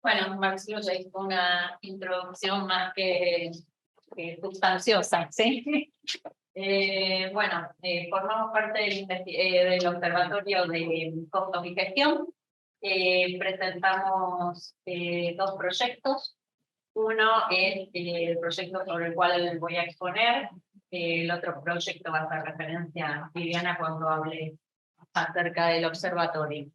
Bueno, Marcelo ya hizo una introducción más que sustanciosa, ¿sí? Formamos parte del Observatorio de Costos y Gestión. Presentamos dos proyectos. Uno es el proyecto sobre el cual voy a exponer. El otro proyecto va a hacer referencia a Viviana cuando hable acerca del observatorio.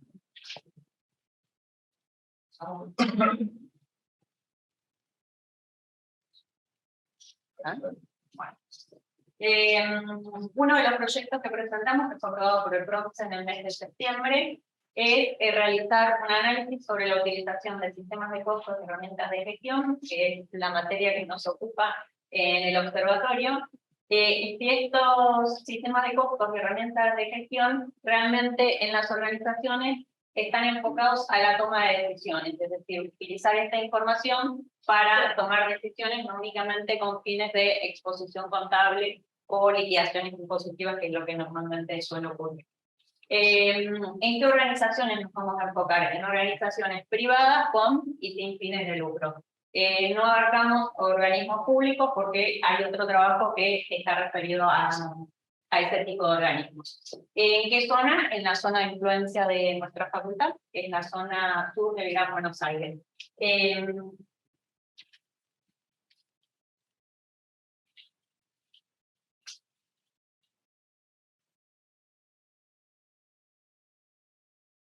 Uno de los proyectos que presentamos, que fue aprobado por el PRONCE en el mes de septiembre, es realizar un análisis sobre la utilización de sistemas de costos y herramientas de gestión, que es la materia que nos ocupa en el observatorio. Si estos sistemas de costos y herramientas de gestión realmente en las organizaciones están enfocados a la toma de decisiones, es decir, utilizar esta información para tomar decisiones no únicamente con fines de exposición contable o liquidaciones impositivas, que es lo que normalmente suele ocurrir. ¿En qué organizaciones nos vamos a enfocar? En organizaciones privadas con y sin fines de lucro. No abarcamos organismos públicos porque hay otro trabajo que está referido a ese tipo de organismos. ¿En qué zona? En la zona de influencia de nuestra facultad, que es la zona sur del Gran Buenos Aires.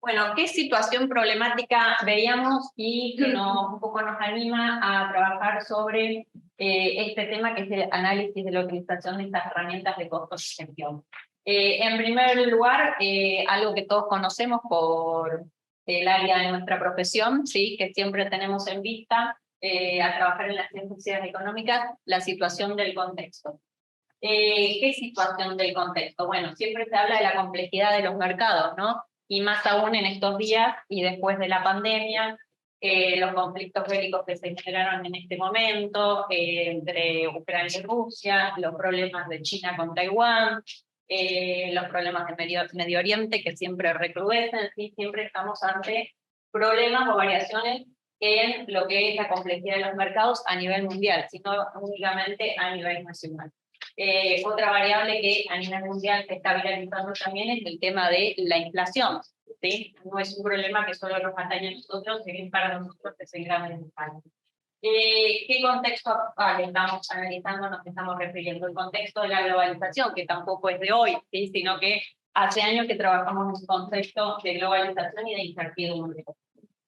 Bueno, ¿qué situación problemática veíamos y que un poco nos anima a trabajar sobre este tema, que es el análisis de la utilización de estas herramientas de costos y gestión? En primer lugar, algo que todos conocemos por el área de nuestra profesión, ¿sí? Que siempre tenemos en vista al trabajar en las ciencias económicas, la situación del contexto. ¿Qué situación del contexto? Bueno, siempre se habla de la complejidad de los mercados, ¿no? Y más aún en estos días y después de la pandemia, los conflictos bélicos que se generaron en este momento, entre Ucrania y Rusia, los problemas de China con Taiwán, los problemas de Medio Oriente que siempre recrudecen, ¿sí? Siempre estamos ante problemas o variaciones en lo que es la complejidad de los mercados a nivel mundial, sino únicamente a nivel nacional. Otra variable que a nivel mundial se está viralizando también es el tema de la inflación, ¿sí? No es un problema que solo nos atañe a nosotros, sino para nosotros que se grave en España. ¿Qué contexto actual estamos analizando? Nos estamos refiriendo al contexto de la globalización, que tampoco es de hoy, ¿sí? Sino que hace años que trabajamos en un contexto de globalización y de incertidumbre.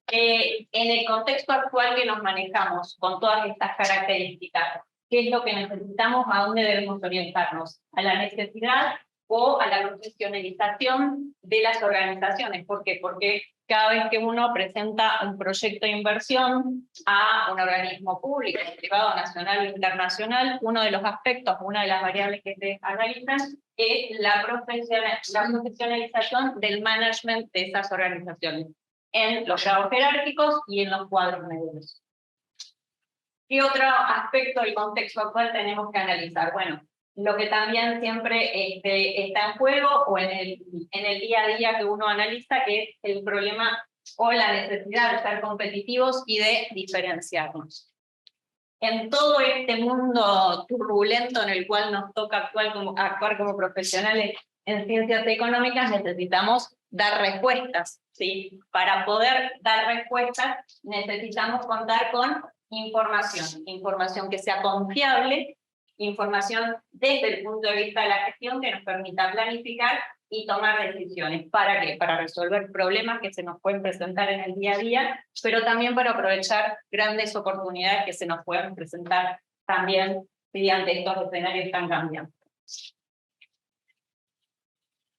En el contexto actual que nos manejamos, con todas estas características, ¿qué es lo que necesitamos? ¿A dónde debemos orientarnos? ¿A la necesidad o a la profesionalización de las organizaciones? ¿Por qué? Porque cada vez que uno presenta un proyecto de inversión a un organismo público, privado, nacional o internacional, uno de los aspectos, una de las variables que se analizan es la profesionalización del management de esas organizaciones, en los grados jerárquicos y en los cuadros medios. ¿Qué otro aspecto del contexto actual tenemos que analizar? Bueno, lo que también siempre está en juego o en el día a día que uno analiza, que es el problema o la necesidad de ser competitivos y de diferenciarnos. En todo este mundo turbulento en el cual nos toca actuar como profesionales en ciencias económicas, necesitamos dar respuestas, ¿sí? Para poder dar respuestas necesitamos contar con información que sea confiable, información desde el punto de vista de la gestión que nos permita planificar y tomar decisiones. ¿Para qué? Para resolver problemas que se nos pueden presentar en el día a día, pero también para aprovechar grandes oportunidades que se nos pueden presentar también mediante estos escenarios tan cambiantes.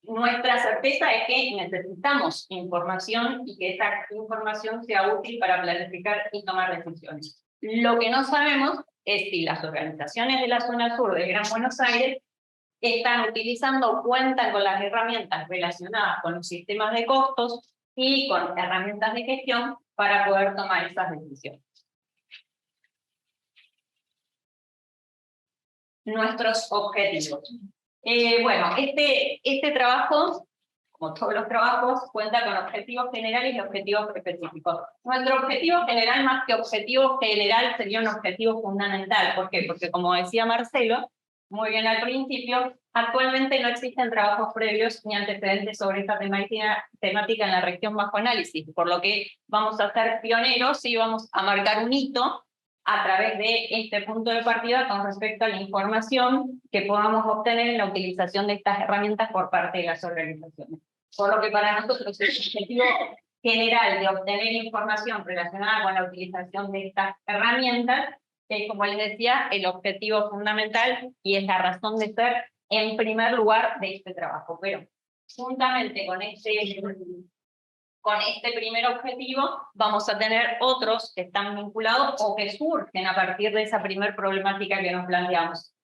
Nuestra certeza es que necesitamos información y que esa información sea útil para planificar y tomar decisiones. Lo que no sabemos es si las organizaciones de la zona sur del Gran Buenos Aires están utilizando o cuentan con las herramientas relacionadas con los sistemas de costos y con herramientas de gestión para poder tomar esas decisiones. Nuestros objetivos. Bueno, este trabajo como todos los trabajos, cuenta con objetivos generales y objetivos específicos. Nuestro objetivo general, más que objetivo general, sería un objetivo fundamental. ¿Por qué? Porque como decía Marcelo, muy bien al principio, actualmente no existen trabajos previos ni antecedentes sobre esta temática en la región bajo análisis, por lo que vamos a ser pioneros y vamos a marcar un hito a través de este punto de partida con respecto a la información que podamos obtener en la utilización de estas herramientas por parte de las organizaciones. Por lo que para nosotros el objetivo general de obtener información relacionada con la utilización de estas herramientas es, como les decía, el objetivo fundamental y es la razón de ser en primer lugar de este trabajo. Pero juntamente con este primer objetivo vamos a tener otros que están vinculados o que surgen a partir de esa primer problemática que nos planteamos.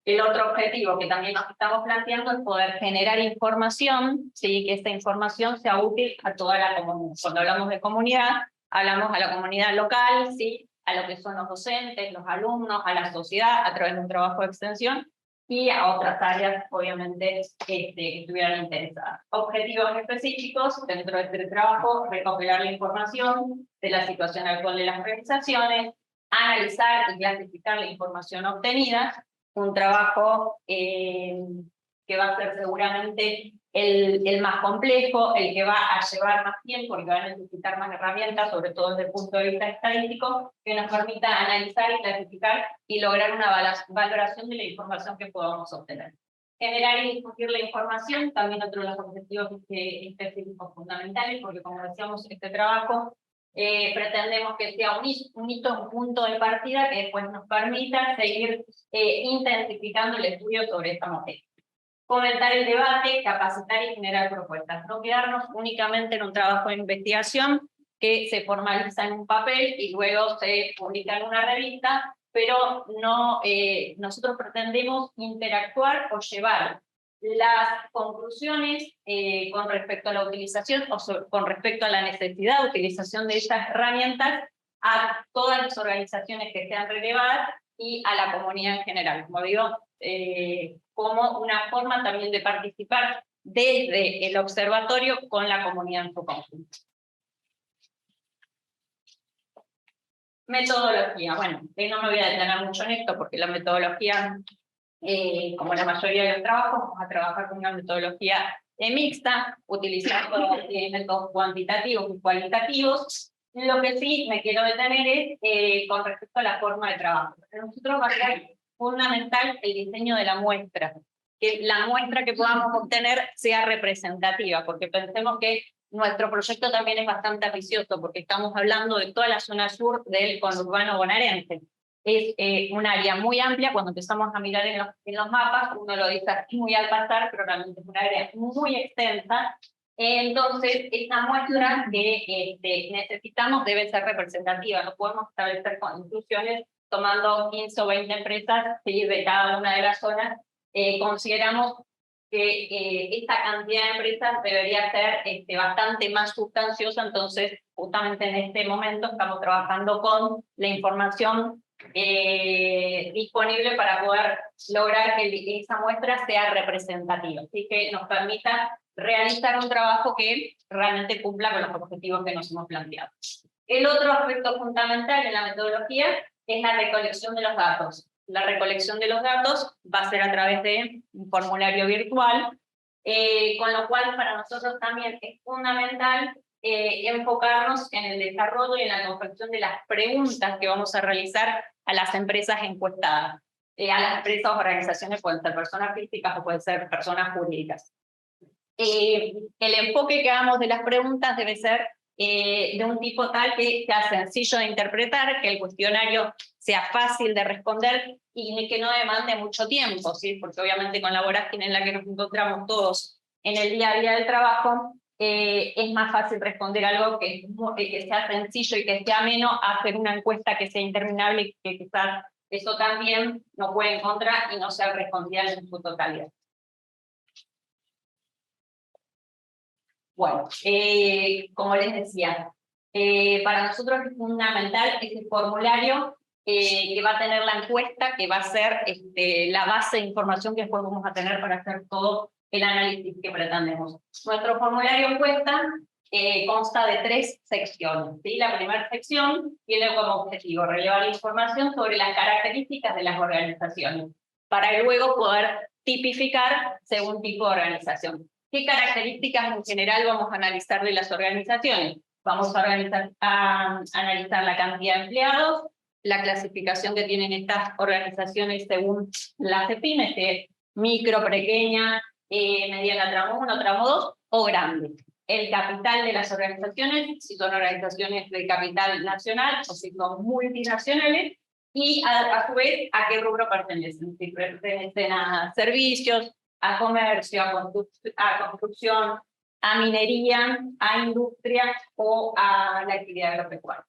El otro objetivo que también nos estamos planteando es poder generar información, ¿sí? Que esta información sea útil a toda la comunidad. Cuando hablamos de comunidad, hablamos a la comunidad local, ¿sí? A lo que son los docentes, los alumnos, a la sociedad a través de un trabajo de extensión, y a otras áreas, obviamente, que estuvieran interesadas. Objetivos específicos dentro de este trabajo: recopilar la información de la situación actual de las organizaciones, analizar y clasificar la información obtenida, un trabajo que va a ser seguramente el más complejo, el que va a llevar más tiempo, porque va a necesitar más herramientas, sobre todo desde el punto de vista estadístico, que nos permita analizar y clasificar y lograr una valoración de la información que podamos obtener. Generar y difundir la información, también otro de los objetivos específicos fundamentales, porque como decíamos, este trabajo pretendemos que sea un hito, un punto de partida que después nos permita seguir intensificando el estudio sobre esta materia. Fomentar el debate, capacitar y generar propuestas. No quedarnos únicamente en un trabajo de investigación que se formaliza en un papel y luego se publica en una revista, pero no, nosotros pretendemos interactuar o llevar las conclusiones con respecto a la utilización o con respecto a la necesidad de utilización de estas herramientas a todas las organizaciones que sean relevadas y a la comunidad en general. Como digo, como una forma también de participar desde el observatorio con la comunidad en su conjunto. Metodología. Bueno, no me voy a detener mucho en esto porque la metodología, como la mayoría de los trabajos, vamos a trabajar con una metodología mixta, utilizando métodos cuantitativos y cualitativos. Lo que sí me quiero detener es con respecto a la forma de trabajo. Para nosotros va a ser fundamental el diseño de la muestra, que la muestra que podamos obtener sea representativa, porque pensemos que nuestro proyecto también es bastante ambicioso, porque estamos hablando de toda la zona sur del conurbano bonaerense. Es un área muy amplia. Cuando empezamos a mirar en los mapas, uno lo dice así muy al pasar, pero realmente es un área muy extensa. Entonces, esta muestra que necesitamos debe ser representativa. No podemos establecer conclusiones tomando 15 o 20 empresas de cada una de las zonas. Consideramos que esta cantidad de empresas debería ser bastante más sustanciosa. Entonces, justamente en este momento estamos trabajando con la información disponible para poder lograr que esa muestra sea representativa, así que nos permita realizar un trabajo que realmente cumpla con los objetivos que nos hemos planteado. El otro aspecto fundamental en la metodología es la recolección de los datos. La recolección de los datos va a ser a través de un formulario virtual, con lo cual para nosotros también es fundamental enfocarnos en el desarrollo y en la confección de las preguntas que vamos a realizar a las empresas encuestadas. A las empresas o organizaciones, pueden ser personas físicas o pueden ser personas jurídicas. El enfoque que hagamos de las preguntas debe ser de un tipo tal que sea sencillo de interpretar, que el cuestionario sea fácil de responder y que no demande mucho tiempo, ¿sí? Porque obviamente con la vorágine en la que nos encontramos todos en el día a día del trabajo, es más fácil responder algo que sea sencillo y que sea ameno a hacer una encuesta que sea interminable y que quizás eso también no puede encontrar y no sea respondida en su totalidad. Bueno, como les decía, para nosotros es fundamental ese formulario que va a tener la encuesta, que va a ser la base de información que después vamos a tener para hacer todo el análisis que pretendemos. Nuestro formulario consta de 3 secciones, ¿sí? La primera sección tiene como objetivo relevar información sobre las características de las organizaciones, para luego poder tipificar según tipo de organización. ¿Qué características en general vamos a analizar de las organizaciones? Vamos a analizar la cantidad de empleados, la clasificación que tienen estas organizaciones según la CEPIM, micro, pequeña, mediana tramo 1, tramo 2 o grande. El capital de las organizaciones, si son organizaciones de capital nacional o si son multinacionales, y a su vez a qué rubro pertenecen, si pertenecen a servicios, a comercio, a construcción, a minería, a industria o a la actividad agropecuaria.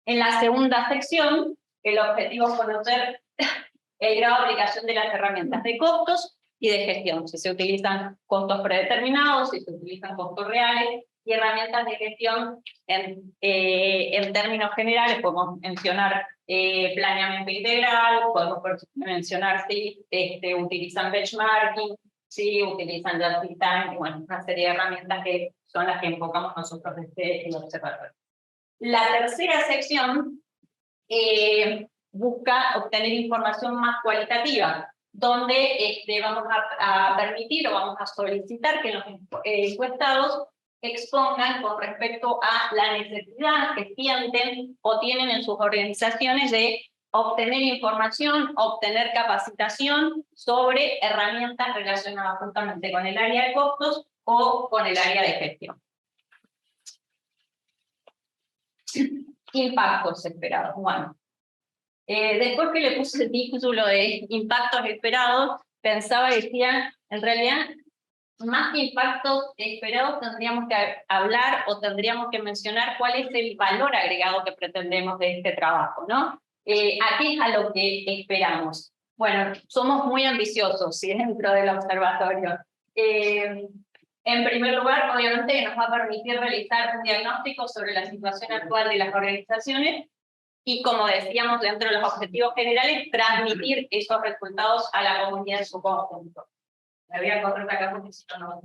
En la segunda sección, el objetivo es conocer el grado de aplicación de las herramientas de costos y de gestión, si se utilizan costos predeterminados, si se utilizan costos reales, y herramientas de gestión en términos generales, podemos mencionar planeamiento integral, podemos mencionar si utilizan benchmarking, si utilizan just in time, bueno, una serie de herramientas que son las que enfocamos nosotros desde el observatorio. La tercera sección busca obtener información más cualitativa, donde vamos a permitir o vamos a solicitar que los encuestados expongan con respecto a la necesidad que sienten o tienen en sus organizaciones de obtener información, obtener capacitación sobre herramientas relacionadas justamente con el área de costos o con el área de gestión. Impactos esperados. Bueno, después que le puse el título de impactos esperados, pensaba y decía, en realidad, más que impactos esperados, tendríamos que hablar o tendríamos que mencionar cuál es el valor agregado que pretendemos de este trabajo, ¿no? ¿A qué es a lo que esperamos? Bueno, somos muy ambiciosos, ¿sí? Dentro del observatorio. En primer lugar, obviamente, nos va a permitir realizar un diagnóstico sobre la situación actual de las organizaciones y, como decíamos, dentro de los objetivos generales, transmitir esos resultados a la comunidad en su conjunto. Me voy a correr acá porque si no...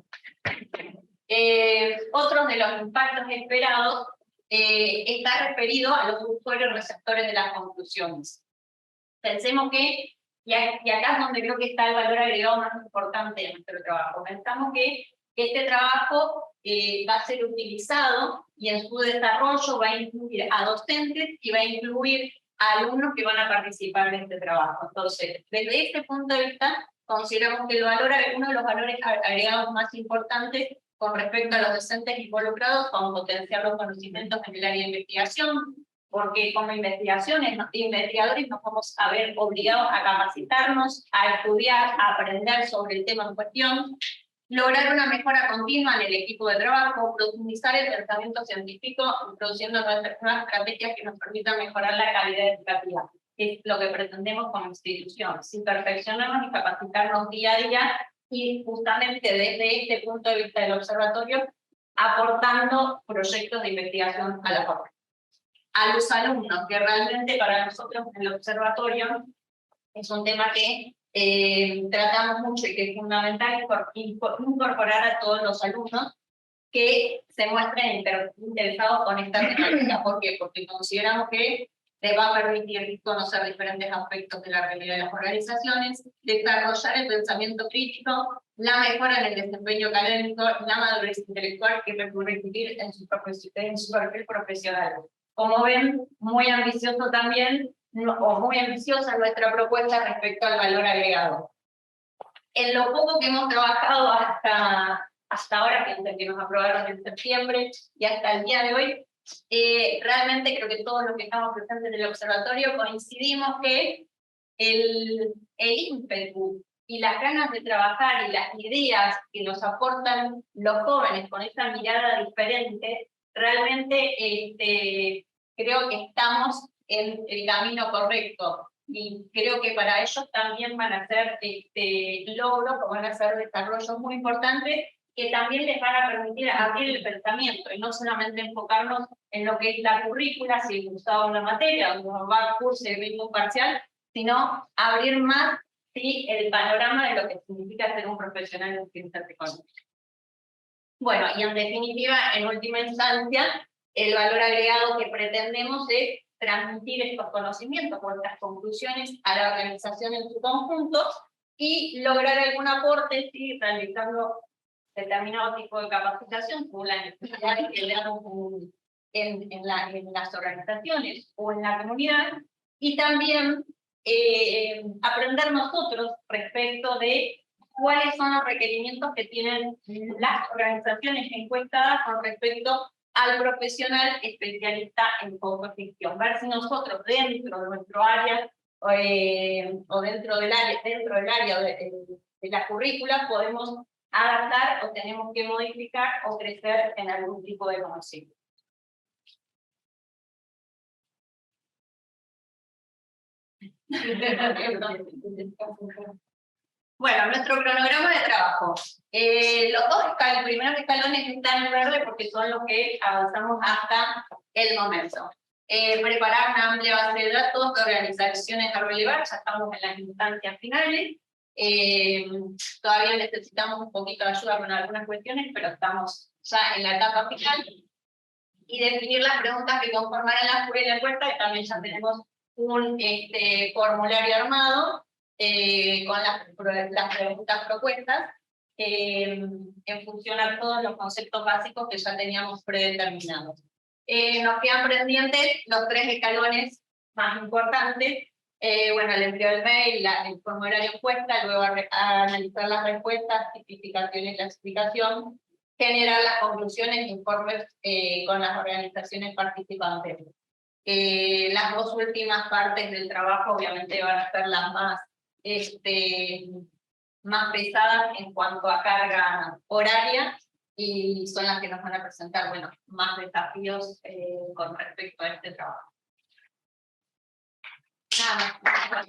Otro de los impactos esperados está referido a los usuarios receptores de las conclusiones. Pensemos que, y acá es donde creo que está el valor agregado más importante de nuestro trabajo, pensamos que este trabajo va a ser utilizado y en su desarrollo va a incluir a docentes y va a incluir a alumnos que van a participar de este trabajo. Entonces, desde este punto de vista, consideramos que uno de los valores agregados más importantes con respecto a los docentes involucrados son potenciar los conocimientos en el área de investigación, porque como investigadores nos vamos a ver obligados a capacitarnos, a estudiar, a aprender sobre el tema en cuestión, lograr una mejora continua en el equipo de trabajo, profundizar el pensamiento científico, introduciendo nuevas estrategias que nos permitan mejorar la calidad educativa, que es lo que pretendemos como institución, sin perfeccionarnos y capacitarnos día a día, y justamente desde este punto de vista del observatorio, aportando proyectos de investigación a la forma. A los alumnos, que realmente para nosotros en el observatorio es un tema que tratamos mucho y que es fundamental incorporar a todos los alumnos que se muestren interesados con esta temática. ¿Por qué? Porque consideramos que les va a permitir conocer diferentes aspectos de la realidad de las organizaciones, desarrollar el pensamiento crítico, la mejora en el desempeño académico, la madurez intelectual que repercutir en su perfil profesional. Como ven, muy ambicioso también, o muy ambiciosa nuestra propuesta respecto al valor agregado. En lo poco que hemos trabajado hasta ahora, que nos aprobaron en septiembre y hasta el día de hoy, realmente creo que todos los que estamos presentes en el observatorio coincidimos que el ímpetu y las ganas de trabajar y las ideas que nos aportan los jóvenes con esa mirada diferente, realmente creo que estamos en el camino correcto. Y creo que para ellos también van a ser logros, o van a ser desarrollos muy importantes, que también les van a permitir abrir el pensamiento, y no solamente enfocarnos en lo que es la currícula, si cursaba una materia, o va a curso de ritmo parcial, sino abrir más ¿sí? El panorama de lo que significa ser un profesional en ciencias económicas. Bueno, y en definitiva, en última instancia, el valor agregado que pretendemos es transmitir estos conocimientos o estas conclusiones a la organización en su conjunto y lograr algún aporte, ¿sí? Realizando determinado tipo de capacitación según las necesidades que veamos en las organizaciones o en la comunidad, y también aprender nosotros respecto de cuáles son los requerimientos que tienen las organizaciones encuestadas con respecto al profesional especialista en cogestión. Ver si nosotros dentro de nuestro área o dentro del área de la currícula podemos adaptar o tenemos que modificar o crecer en algún tipo de conocimiento. Bueno, nuestro cronograma de trabajo. Los primeros escalones están en verde porque son los que avanzamos hasta el momento. Preparar una amplia base de datos de organizaciones a relevar, ya estamos en las instancias finales. Todavía necesitamos un poquito de ayuda con algunas cuestiones, pero estamos ya en la etapa final. Y definir las preguntas que conformarán la encuesta, y también ya tenemos un formulario armado con las preguntas propuestas en función a todos los conceptos básicos que ya teníamos predeterminados. Nos quedan pendientes los 3 escalones más importantes. Bueno, el envío del mail, el formulario encuesta, luego a analizar las respuestas, tipificación y clasificación, generar las conclusiones e informes con las organizaciones participantes. Las 2 últimas partes del trabajo obviamente van a ser las más pesadas en cuanto a carga horaria, y son las que nos van a presentar, bueno, más desafíos con respecto a este trabajo. Nada más.